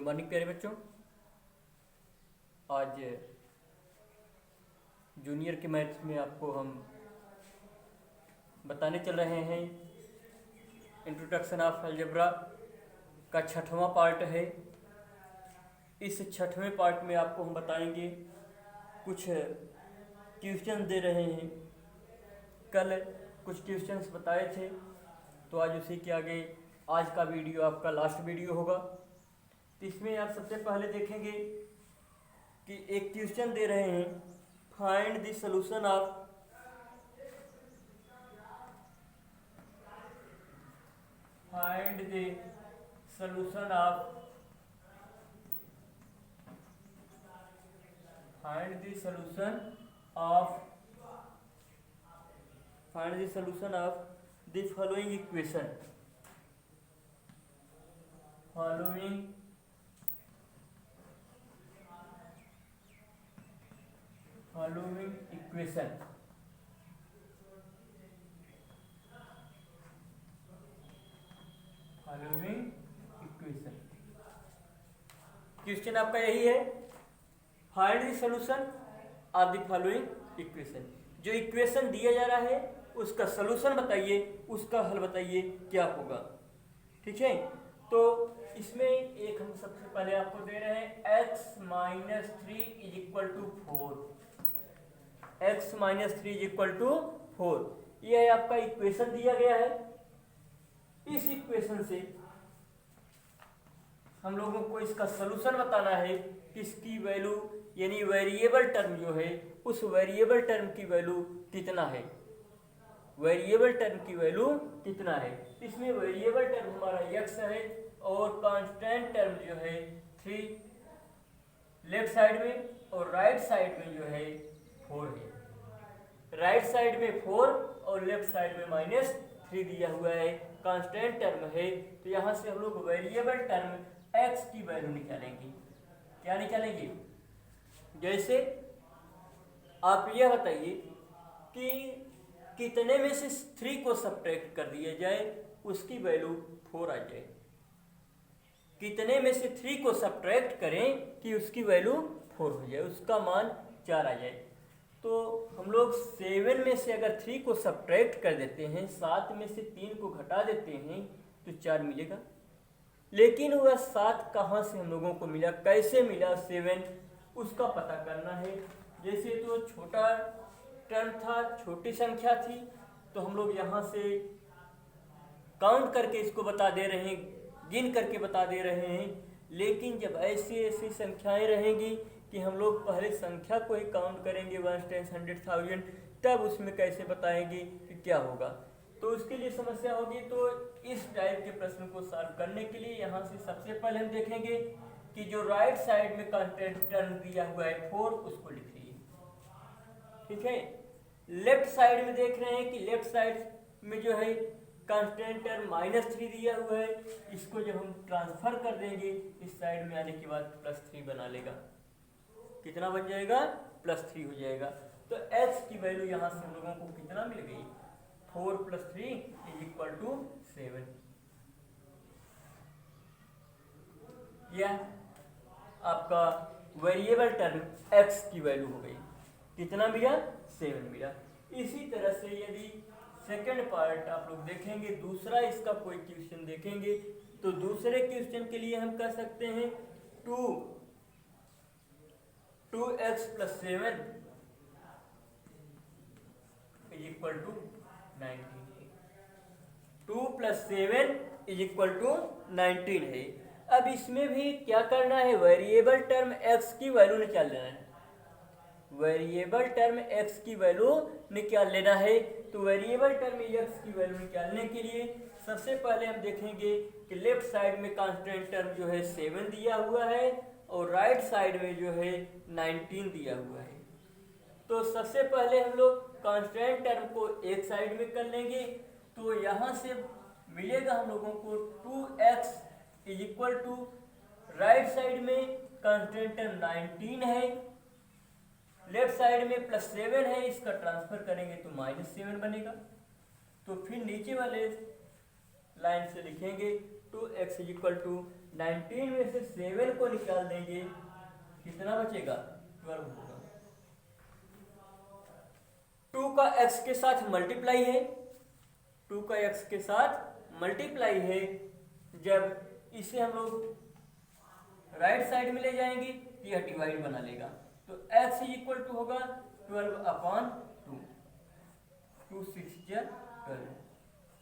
Morning प्यारे बच्चों। आज जूनियर के मैथ्स में आपको हम बताने चल रहे हैं इंट्रोडक्शन ऑफ अलजेब्रा का 6वां पार्ट है। इस 6वें पार्ट में आपको हम बताएंगे, कुछ क्वेश्चन दे रहे हैं। कल कुछ क्वेश्चंस बताए थे, तो आज उसी के आगे आज का वीडियो आपका लास्ट वीडियो होगा। तो इसमें आप सबसे पहले देखेंगे कि एक क्वेश्चन दे रहे हैं, find the solution of find the solution of find the solution of find the solution of the following equation. Following equation. Question आपका यही है, find the solution of the following equation. जो इक्वेशन दिया जा रहा है उसका सॉल्यूशन बताइए, उसका हल बताइए क्या होगा। ठीक है, तो इसमें एक हम सबसे पहले आपको दे रहे हैं x - 3 = 4। x - 3 = 4, यह है आपका इक्वेशन दिया गया है। इस इक्वेशन से हम लोगों को इसका सॉल्यूशन बताना है कि इसकी वैल्यू यानी वेरिएबल टर्म जो है, उस वेरिएबल टर्म की वैल्यू कितना है। वेरिएबल टर्म की वैल्यू कितना है। इसमें वेरिएबल टर्म हमारा x है और कांस्टेंट टर्म जो है 3 लेफ्ट साइड में और राइट साइड में जो है 4 है। राइट साइड में 4 और लेफ्ट साइड में -3 दिया हुआ है, कांस्टेंट टर्म है। तो यहाँ से हम लोग वेरिएबल टर्म x की वैल्यू निकालेंगे। क्या निकालेंगे? जैसे आप यह बताइए कि कितने में से 3 को सब्ट्रैक्ट कर दिया जाए उसकी वैल्यू 4 आ जाए। कितने में से 3 को सब्ट्रैक्ट करें कि उसकी वैल्यू 4 हो जाए, उसका मान 4 आ जाए। तो हम लोग 7 में से अगर 3 को सब्ट्रैक्ट कर देते हैं, 7 में से 3 को घटा देते हैं तो 4 मिलेगा। लेकिन वह 7 कहाँ से हम लोगों को मिला, कैसे मिला 7, उसका पता करना है। जैसे तो छोटा टर्म था, छोटी संख्या थी, तो हम लोग यहाँ से काउंट करके इसको बता दे रहे हैं, गिन करके बता दे रहे हैं। लेकिन जब ऐसी ऐसी संख्याएं रहेंगी कि हम लोग पहले संख्या को ही काउंट करेंगे 1 10 100,000, तब उसमें कैसे बताएंगे कि क्या होगा। तो उसके लिए समस्या होगी। तो इस टाइप के प्रश्न को सॉल्व करने के लिए यहाँ से सबसे पहले हम देखेंगे कि जो राइट साइड में कांस्टेंट टर्म दिया हुआ है 4, उसको लिखिए। ठीक है, लेफ्ट साइड में देख रहे हैं कि लेफ्ट साइड में जो है कांस्टेंट टर्म -3 दिया हुआ है। इसको जब हम ट्रांसफर कर देंगे इस साइड में आने के बाद +3 बना लेगा। कितना बन जाएगा? +3 हो जाएगा। तो x की वैल्यू यहाँ से हम लोगों को कितना मिल गई? 4 + 3 = 7। यह आपका वेरिएबल टर्म x की वैल्यू हो गई। कितना मिला? 7 मिला। इसी तरह से यदि सेकंड पार्ट आप लोग देखेंगे, दूसरा इसका कोई क्वेश्चन देखेंगे, तो दूसरे क्वेश्चन के लिए हम कह सकते हैं 2x + 7 = 19। 2 + 7 = 19 है। अब इसमें भी क्या करना है? वेरिएबल टर्म x की वैल्यू निकाल लेना है। वेरिएबल टर्म x की वैल्यू निकाल लेना है। तो वेरिएबल टर्म x की वैल्यू निकालने के लिए सबसे पहले हम देखेंगे कि लेफ्ट साइड में कांस्टेंट टर्म जो है 7 दिया हुआ है और राइट साइड में जो है 19 दिया हुआ है। तो सबसे पहले हम लोग कांस्टेंट टर्म को एक साइड में कर लेंगे। तो यहाँ से मिलेगा हम लोगों को 2x = राइट साइड में कांस्टेंट टर्म 19 है, लेफ्ट साइड में +7 है, इसका ट्रांसफर करेंगे तो -7 बनेगा। तो फिर नीचे वाले लाइन से लिखेंगे 2x इक्वल टू 19 में से 7 को निकाल देंगे, कितना बचेगा 12 होगा। 2 का x के साथ मल्टीप्लाई है, 2 का x के साथ मल्टीप्लाई है। जब इसे हम लोग राइट साइड में ले जाएंगे तो यह डिवाइड बना लेगा, तो x इक्वल टू होगा 12/2, 2 6 12,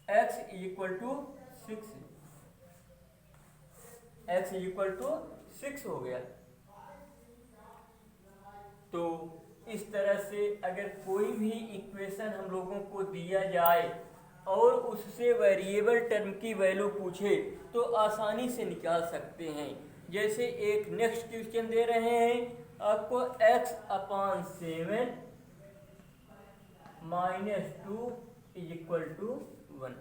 x equal to 6, x equal to 6 हो गया। तो इस तरह से अगर कोई भी इक्वेशन हम लोगों को दिया जाए और उससे वेरिएबल टर्म की वैल्यू पूछे तो आसानी से निकाल सकते हैं। जैसे एक नेक्स्ट क्वेश्चन दे रहे हैं आपको x/7 -2 = 1,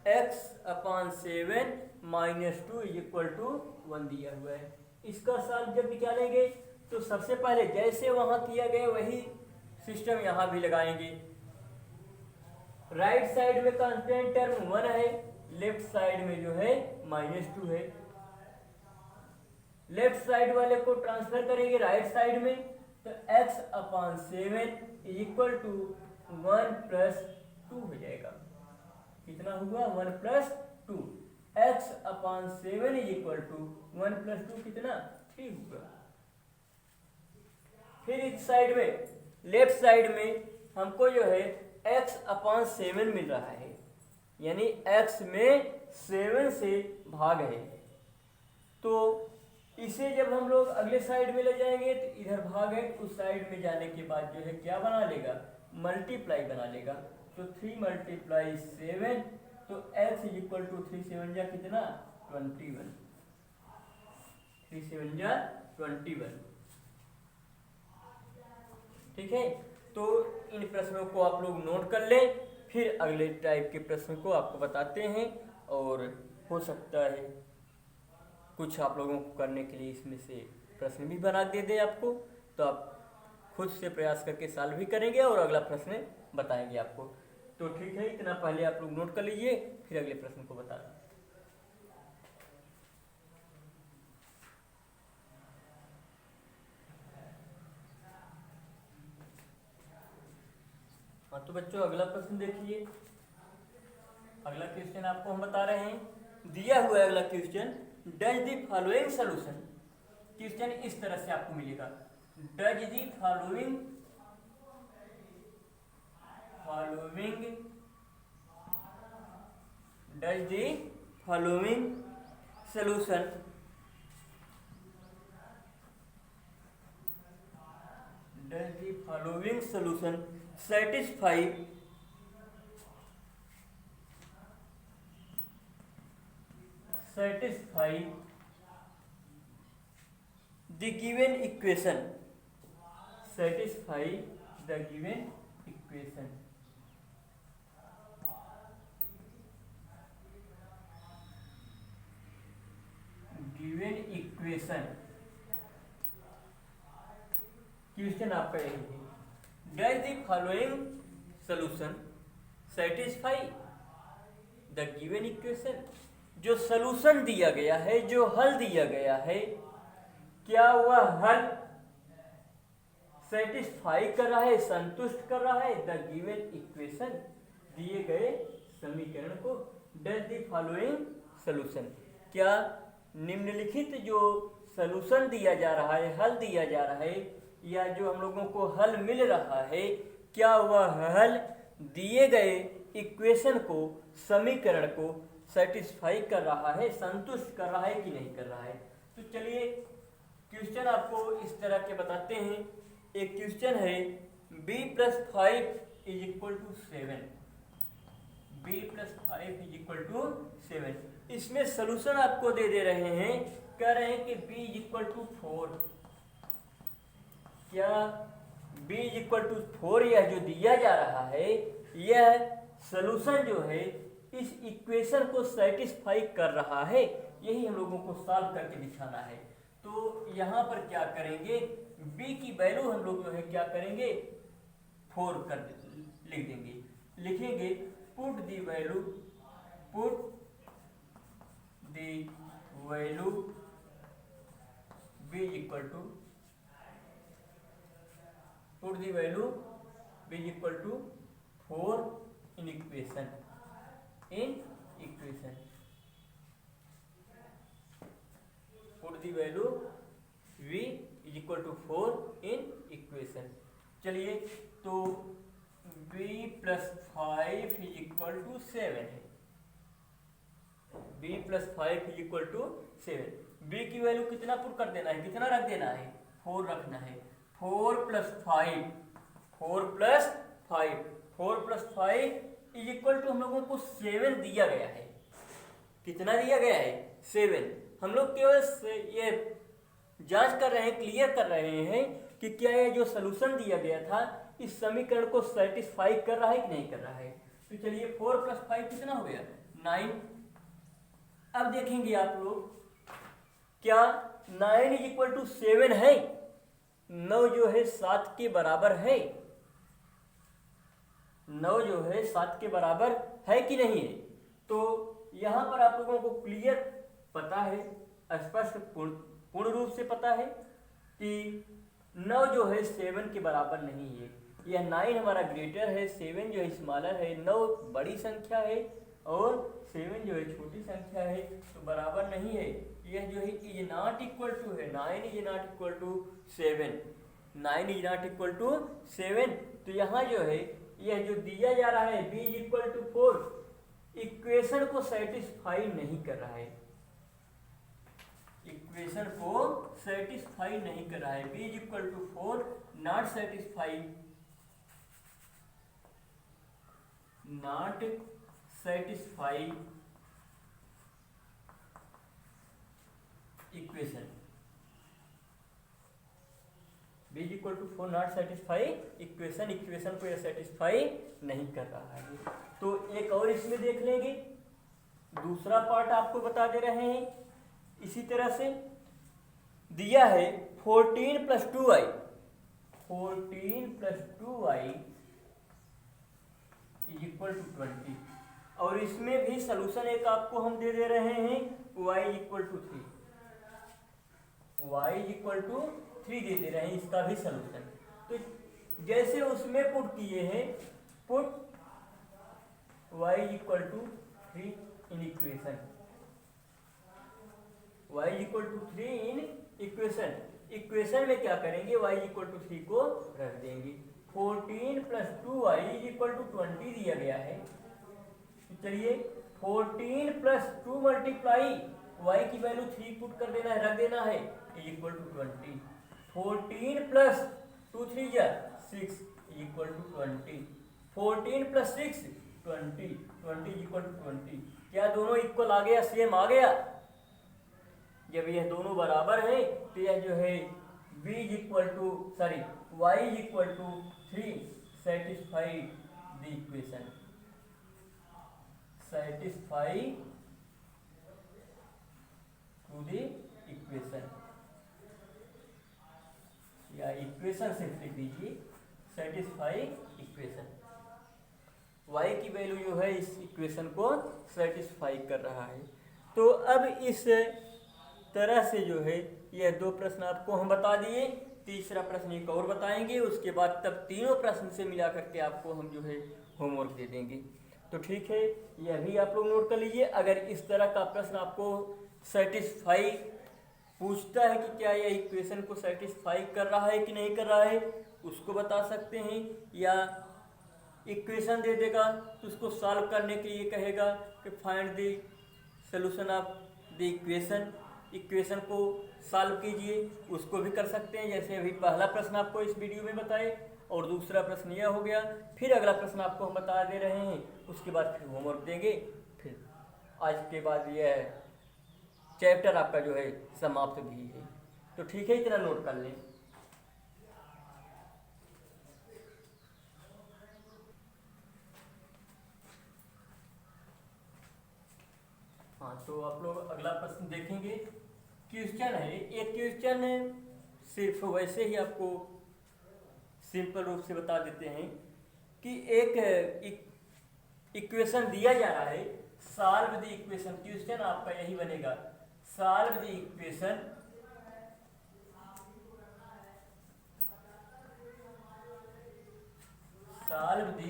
x/7 -2 = 1 दिया हुआ है। इसका सॉल्व जब निकालेंगे तो सबसे पहले जैसे वहां किया गया वही सिस्टम यहां भी लगाएंगे। राइट साइड में कांस्टेंट टर्म 1 है, लेफ्ट साइड में जो है -2 है। लेफ्ट साइड वाले को ट्रांसफर करेंगे राइट साइड में, तो x/7 = 1 + 2 हो जाएगा। कितना हुआ 1 + 2, x/7 = 1 + 2 कितना 3 होगा। फिर इस साइड में लेफ्ट साइड में हमको जो है x/7 मिल रहा है, यानी x में 7 से भाग है। तो इसे जब हम लोग अगले साइड में ले जाएंगे तो इधर भाग है, उस साइड में जाने के बाद जो है क्या बना लेगा मल्टीप्लाई बना लेगा। तो 3 × 7, तो x = 3 7 जा कितना 21, 3 7 जा 21। ठीक है, तो इन प्रश्नों को आप लोग नोट कर लें, फिर अगले टाइप के प्रश्न को आपको बताते हैं। और हो सकता है कुछ आप लोगों को करने के लिए इसमें से प्रश्न भी बना दे दें आपको, तो आप खुद से प्रयास करके सॉल्व भी करेंगे और अगला प्रश्न बताएंगे आपको। तो ठीक है, इतना पहले आप लोग नोट कर लीजिए, फिर अगले प्रश्न को बता दें। हाँ तो बच्चों अगला प्रश्न देखिए। अगला क्वेश्चन आपको हम बता रहे हैं, दिया हुआ है अगला question, does the following solution. Question इस तरह से आपको मिलेगा, does the following solution satisfy the given equation, satisfy the given equation। Given equation question आपका यही है, does the following solution satisfy the given equation. जो सॉल्यूशन दिया गया है, जो हल दिया गया है, क्या वह हल सेटिस्फाई कर रहा है, संतुष्ट कर रहा है द गिवन इक्वेशन, दिए गए समीकरण को। डज द फॉलोइंग सॉल्यूशन, क्या निम्नलिखित जो सॉल्यूशन दिया जा रहा है, हल दिया जा रहा है, या जो हम लोगों को हल मिल रहा है, क्या वह हल दिए गए इक्वेशन को, समीकरण को सेटिस्फाई कर रहा है, संतुष्ट कर रहा है कि नहीं कर रहा है। तो चलिए क्वेश्चन आपको इस तरह के बताते हैं। एक क्वेश्चन है b + 5 = 7, b + 5 = 7। इसमें सॉल्यूशन आपको दे रहे हैं, कह रहे हैं कि b = 4। क्या b = 4 यह जो दिया जा रहा है, यह सॉल्यूशन जो है इस इक्वेशन को सेटिस्फाई कर रहा है, यही हम लोगों को सॉल्व करके दिखाना है। तो यहाँ पर क्या करेंगे, b की वैल्यू हम लोग जो है क्या करेंगे 4 कर लिख देंगे। लिखेंगे put the value the value b is equal to, put the value b is equal to 4 in equation, put the value v is equal to 4 in equation। चलिए, तो b plus 5 is equal to 7 है, b plus 5 is equal to 7। b की value कितना put कर देना है, कितना रख देना है, 4 रखना है। 4 plus 5, 4 plus 5, 4 plus 5 is equal to हम लोगों को 7 दिया गया है। कितना दिया गया है, 7। हम लोग केवल ये जांच कर रहे हैं, क्लियर कर रहे हैं कि क्या ये जो सलूशन दिया गया था इस समीकरण को सेटिस्फाई कर रहा है कि नहीं कर रहा है। तो चलिए 4 प्लस 5 कितना हो गया, 9। अब देखेंगे आप लोग, क्या 9 इज इक्वल टू 7 है, 9 जो है 7 के बराबर है, 9 जो है 7 के बराबर है कि नहीं है। तो यहां पर आप लोगों को क्लियर पता है, स्पष्ट पूर्ण रूप से पता है कि 9 जो है 7 के बराबर नहीं है। यह 9 हमारा ग्रेटर है, 7 जो है स्मॉलर है। 9 बड़ी संख्या है और 7 जो है छोटी संख्या है, तो बराबर नहीं है। यह जो है इज नॉट इक्वल टू है, 9 is not equal to 7, 9 is not equal to 7। तो यहाँ जो है यह जो दिया जा रहा है b is equal to 4, equation को सेटिस्फाई नहीं कर रहा है, इक्वेशन को सेटिस्फाई नहीं कर रहा है। b is equal to 4 not satisfy, not satisfy equation, b is equal to 4 not satisfy equation, equation को यह सेटिस्फाई नहीं कर रहा है। तो एक और इसमें देख लेंगे, दूसरा पार्ट आपको बता दे रहे हैं। इसी तरह से दिया है 14 plus 2i, 14 plus 2i is equal to 20, और इसमें भी सलूशन एक आपको हम दे दे रहे हैं y equal to 3, y equal to 3 दे दे रहे हैं, इसका भी सलूशन। तो जैसे उसमें पुट किए हैं, put y equal to 3 in equation, y equal to 3 in equation. Equation में क्या करेंगे, y इक्वल टू 3 को रख देंगे। 14 प्लस 2y इक्वल टू 20 दिया गया है। तो चलिए 14 प्लस 2 मल्टीप्लाई y की वैल्यू 3 पुट कर देना है, रख देना है, इक्वल टू 20। 14 प्लस 2 3 जा 6 equal to 20। 14 plus 6 20, 20 equal to 20। क्या दोनों इक्वल आ गया, सेम आ गया। जब यह दोनों बराबर है तो यह जो है b equal to sorry y equal to 3 satisfy the equation, satisfy to the equation, या इक्वेशन से लिख दीजिए सेटिस्फाई इक्वेशन। y की वैल्यू जो है इस इक्वेशन को सेटिस्फाई कर रहा है। तो अब इस तरह से जो है यह 2 प्रश्न आपको हम बता दिए, तीसरा प्रश्न एक और बताएंगे, उसके बाद तब तीनों प्रश्न से मिला करके आपको हम जो है होमवर्क दे देंगे। तो ठीक है, यह भी आप लोग नोट कर लीजिए। अगर इस तरह का प्रश्न आपको सेटिस्फाई पूछता है कि क्या यह इक्वेशन को सेटिस्फाई कर रहा है कि नहीं कर रहा है, उसको बता सकते हैं, या इक्वेशन दे देगा तो उसको सॉल्व करने के लिए कहेगा कि find the solution of the equation, equation को सॉल्व कीजिए, उसको भी कर सकते हैं। जैसे अभी पहला प्रश्न आपको इस वीडियो में बताए और दूसरा प्रश्न यह हो गया, फिर अगला प्रश्न आपको हम बता दे रहे हैं, उसके बाद फिर होमवर्क देंगे, फिर आज के बाद यह चैप्टर आपका जो है समाप्त भी है। तो ठीक है, इतना नोट कर लें। हाँ, तो आप लोग अगला प्रश्न देखेंगे। क्वेश्चन है, एक क्वेश्चन सिर्फ वैसे ही आपको सिंपल रूप से बता देते हैं कि एक इक्वेशन दिया जा रहा है, सॉल्व द इक्वेशन, क्वेश्चन आपका यही बनेगा, solve the equation solve the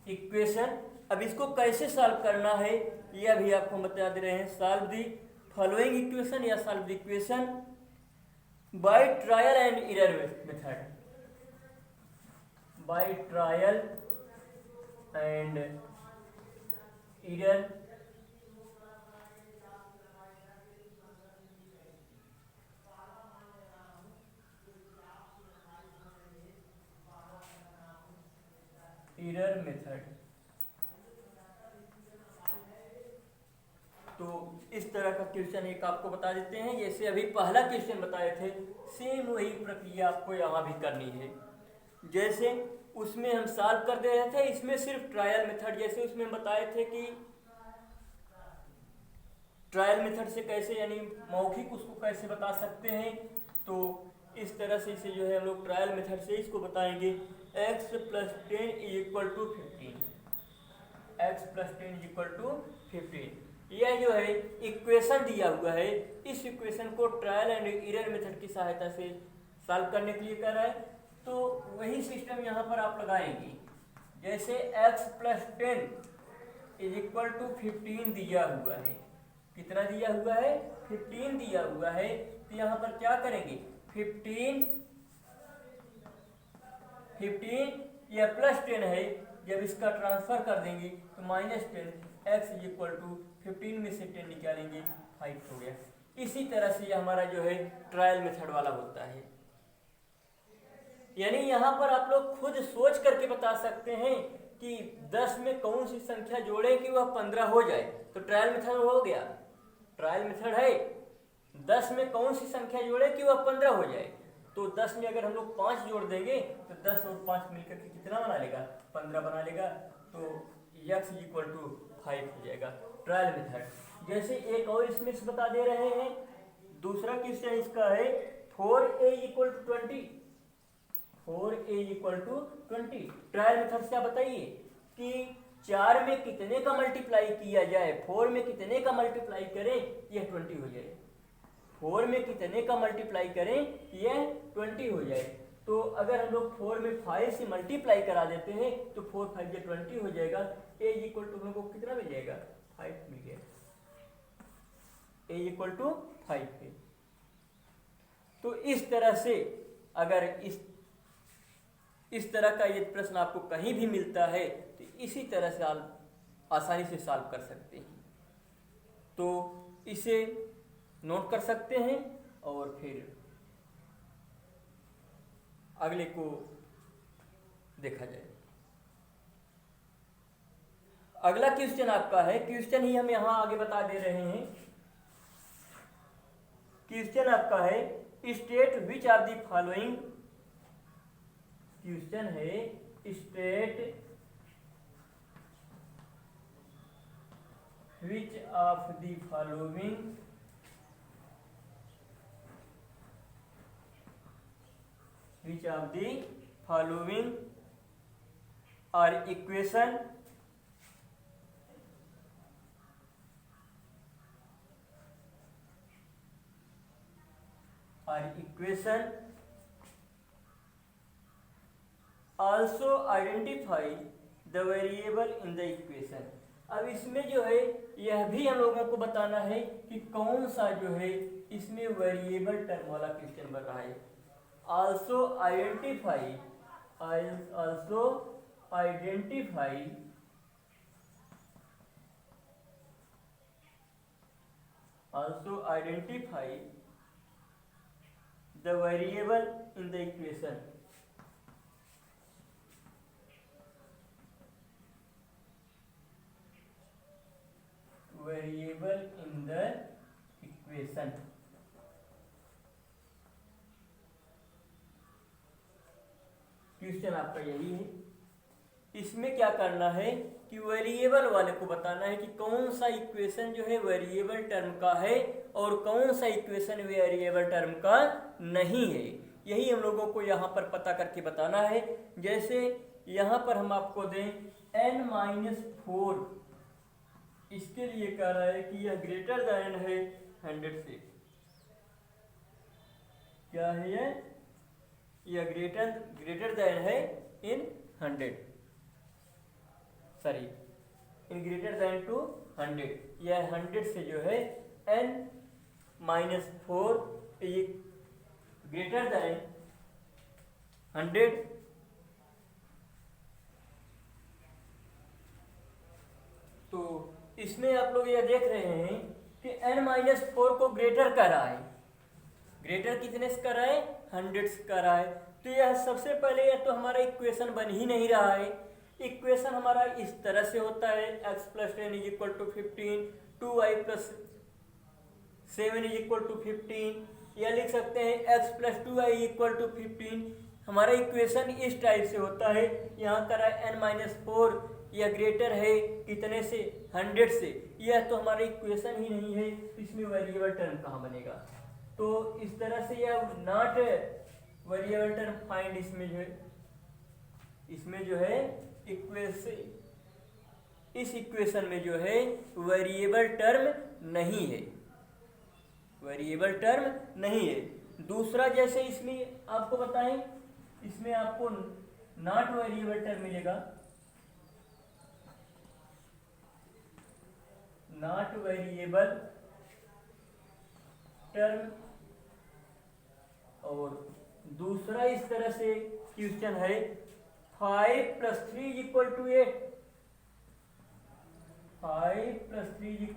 equation. अब इसको कैसे सॉल्व करना है ये अभी आपको बता दे रहे हैं। सॉल्व द फॉलोइंग इक्वेशन या solve the equation by trial and error method, by trial and error method. तो इस तरह का क्वेश्चन एक आपको बता देते हैं, जैसे अभी पहला क्वेश्चन बताए थे, सेम वही प्रक्रिया आपको यहाँ भी करनी है। जैसे उसमें हम सॉल्व कर दे रहे थे, इसमें सिर्फ ट्रायल मेथड, जैसे उसमें बताए थे कि ट्रायल मेथड से कैसे यानी मौखिक उसको कैसे बता सकते हैं, तो इस तरह से इसे जो है हम लोग ट्रायल मेथड से इसको बताएंगे। x + 10 = 15, x + 10 = 15। यह जो है इक्वेशन दिया हुआ है, इस इक्वेशन को ट्रायल एंड एरर मेथड की सहायता से सॉल्व करने के लिए कर रहा है। तो वही सिस्टम यहाँ पर आप लगाएंगे, जैसे x + 10 = 15 दिया हुआ है। कितना दिया हुआ है? 15 दिया हुआ है। तो यहाँ पर क्या करेंगे? 15 या +10 है, जब इसका ट्रांसफर कर देंगे तो -10, x = 15 में से 10 निकालेंगे 5 हो गया। इसी तरह से ये हमारा जो है ट्रायल मेथड वाला होता है। यानी यहाँ पर आप लोग खुद सोच करके बता सकते हैं कि 10 में कौन सी संख्या जोड़े कि वह 15 हो जाए, तो ट्रायल मेथड हो गया। ट्रायल मेथड है 10 में कौन सी संख्या जोड़े कि वह 15 हो जाए। तो 10 में अगर हम लोग 5 जोड़ देंगे तो 10 और 5 मिलकर के कितना बना लेगा? 15 बना लेगा। तो x = 5 हो जाएगा, ट्रायल मेथड। जैसे एक और इसमें से बता दे रहे हैं, दूसरा क्वेश्चन इसका है 4a = 20, 4a = 20। ट्रायल मेथड से आप बताइए कि 4 में कितने का मल्टीप्लाई किया जाए, 4 में कितने का मल्टीप्लाई करें यह 20 हो जाए। 4 में कितने का मल्टीप्लाई करें यह 20 हो जाए। तो अगर हम लोग 4 में 5 से मल्टीप्लाई करा देते हैं तो 4 × 5 = 20 हो जाएगा। a = हम लोग को कितना मिल जाएगा? 5 मिल गया। a = 5 है। तो इस तरह से अगर इस तरह का ये प्रश्न आपको कहीं भी मिलता है तो इसी तरह से आप आसानी से सॉल्व कर सकते हैं। तो इसे नोट कर सकते हैं और फिर अगले को देखा जाए। अगला क्वेश्चन आपका है, क्वेश्चन ही हम यहां आगे बता दे रहे हैं। क्वेश्चन आपका है state which of the following, question है state which of the following which of the following are equation also identify the variable in the equation। अब इसमें जो है यह भी हम लोगों को बताना है कि कौन सा जो है इसमें वेरिएबल टर्म वाला क्वेश्चन बन रहा है। also identify the variable in the equation। variable in the equation। Question आपका यही है। इसमें क्या करना है कि वेरिएबल वाले को बताना है कि कौन सा इक्वेशन जो है वेरिएबल टर्म का है और कौन सा इक्वेशन वेरिएबल टर्म का नहीं है। यही हम लोगों को यहाँ पर पता करके बताना है। जैसे यहाँ पर हम आपको दें n-4 इसके लिए कह रहा है कि यह ग्रेटर देन है 100 से। क्या है यह ग्रेटर देन है in 100, sorry in greater than to 100। यह 100 से जो है n-4 ग्रेटर देन 100। तो इसमें आप लोग यह देख रहे हैं कि n-4 को ग्रेटर कर रहा है। ग्रेटर कितने से कर रहा है? 100 से कर रहा है। तो यह सबसे पहले यह तो हमारा इक्वेशन बन ही नहीं रहा है। इक्वेशन हमारा इस तरह से होता है x + 10 = 15, 2y + 7 = 15, या लिख सकते हैं x + 2y = 15। हमारा इक्वेशन इस टाइप से होता है। यहाँ कर रहा है n-4, यह ग्रेटर है कितने से? 100 से। यह तो हमारा इक्वेशन ही नहीं है, इसमें वेरिएबल टर्म कहाँ बनेगा? तो इस तरह से यह नॉट वेरिएबल टर्म फाइंड इसमें जो है इस इक्वेशन में जो है वेरिएबल टर्म नहीं है, वेरिएबल टर्म नहीं है। दूसरा जैसे इसमें आपको बताएं, इसमें आपको नॉट वेरिएबल टर्म मिलेगा, नॉट वेरिएबल टर्म। और दूसरा इस तरह से क्वेश्चन है 5 + 3 = 8, 5 + 3 =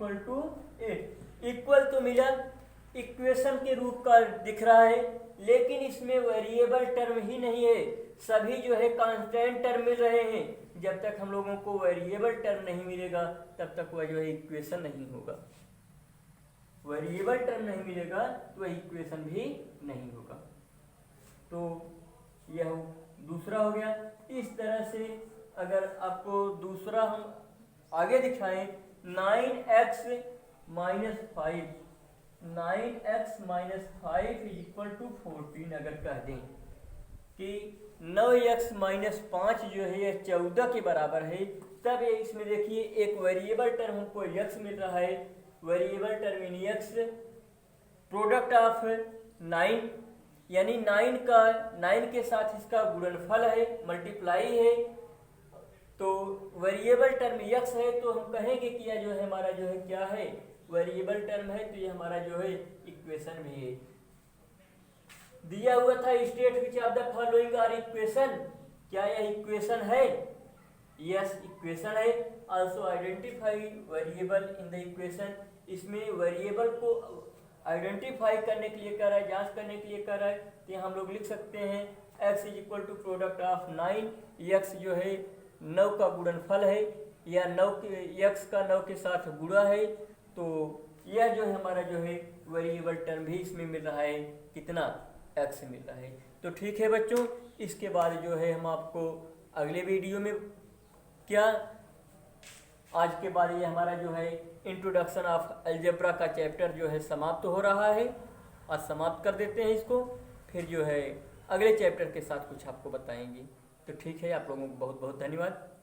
8 इक्वल तो मिला, इक्वेशन के रूप का दिख रहा है, लेकिन इसमें वेरिएबल टर्म ही नहीं है, सभी जो है कांस्टेंट टर्म मिल रहे हैं। जब तक हम लोगों को वेरिएबल टर्म नहीं मिलेगा तब तक वह जो है इक्वेशन नहीं होगा। वेरिएबल टर्म नहीं मिलेगा तो वह इक्वेशन भी नहीं होगा। तो यह दूसरा हो गया। इस तरह से अगर आपको दूसरा हम आगे दिखाएं, 9x - 5, 9x - 5 = 14 अगर कह दें कि 9x - 5 जो है यह 14 के बराबर है, तब ये इसमें देखिए एक वेरिएबल टर्म हमको x मिल रहा है। Variable term in x product of 9, यानी 9 के साथ इसका गुणनफल है, मल्टीप्लाई है। तो वेरिएबल टर्म x है, तो हम कहेंगे कि यह जो है हमारा जो है क्या है? वेरिएबल टर्म है। तो ये हमारा जो है इक्वेशन भी है। दिया हुआ था state which of the following are equation, क्या यह इक्वेशन है? यस, इक्वेशन है। Also identify variable in the equation, इसमें वेरिएबल को आइडेंटिफाई करने के लिए कर रहा है, जांच करने के लिए कर रहा है। तो हम लोग लिख सकते हैं x = प्रोडक्ट ऑफ 9, x जो है 9 का गुणनफल है, या 9 के x का 9 के साथ गुणा है। तो यह जो है हमारा जो है वेरिएबल टर्म भी इसमें मिल रहा है, कितना? x मिल रहा है। तो ठीक है बच्चों, इसके बाद जो है हम आपको अगले वीडियो में क्या, आज के बाद ये हमारा जो है इंट्रोडक्शन ऑफ अलजेब्रा का चैप्टर जो है समाप्त हो रहा है। आज समाप्त कर देते हैं इसको, फिर जो है अगले चैप्टर के साथ कुछ आपको बताएंगे। तो ठीक है, आप लोगों को बहुत बहुत धन्यवाद।